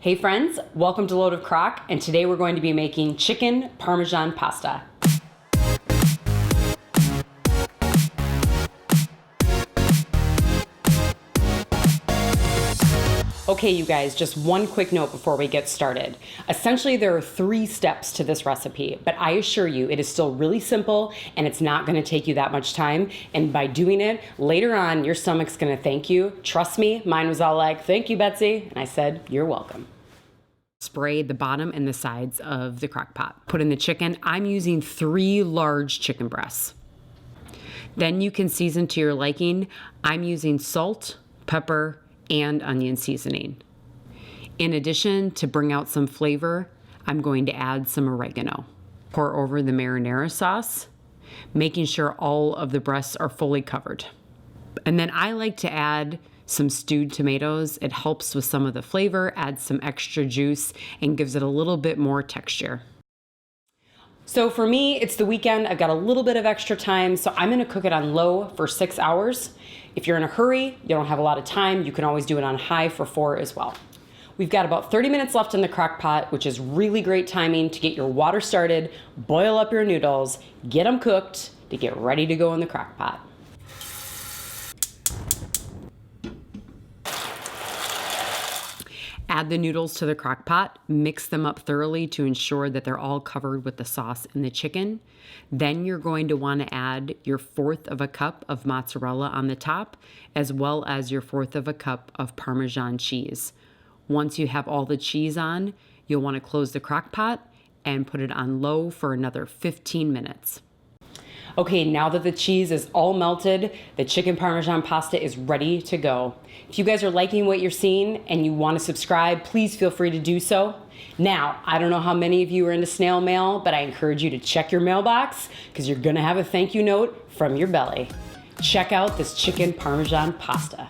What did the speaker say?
Hey friends, welcome to Load of Crock, and today we're going to be making chicken Parmesan pasta. Okay, you guys, just one quick note before we get started. Essentially, there are 3 steps to this recipe, but I assure you it is still really simple and it's not gonna take you that much time. And by doing it, later on, your stomach's gonna thank you. Trust me, mine was all like, thank you, Betsy. And I said, you're welcome. Spray the bottom and the sides of the crock pot. Put in the chicken. I'm using 3 large chicken breasts. Then you can season to your liking. I'm using salt, pepper, and onion seasoning. In addition, to bring out some flavor, I'm going to add some oregano. Pour over the marinara sauce, making sure all of the breasts are fully covered. And then I like to add some stewed tomatoes. It helps with some of the flavor, adds some extra juice, and gives it a little bit more texture. So for me, it's the weekend. I've got a little bit of extra time, so I'm gonna cook it on low for 6 hours. If you're in a hurry, you don't have a lot of time, you can always do it on high for 4 as well. We've got about 30 minutes left in the crock pot, which is really great timing to get your water started, boil up your noodles, get them cooked to get ready to go in the crock pot. Add the noodles to the crock pot, mix them up thoroughly to ensure that they're all covered with the sauce and the chicken. Then you're going to want to add your 1/4 of a cup of mozzarella on the top, as well as your 1/4 of a cup of Parmesan cheese. Once you have all the cheese on, you'll want to close the crock pot and put it on low for another 15 minutes. Okay, now that the cheese is all melted, the chicken Parmesan pasta is ready to go. If you guys are liking what you're seeing and you want to subscribe, please feel free to do so. Now, I don't know how many of you are into snail mail, but I encourage you to check your mailbox because you're gonna have a thank you note from your belly. Check out this chicken Parmesan pasta.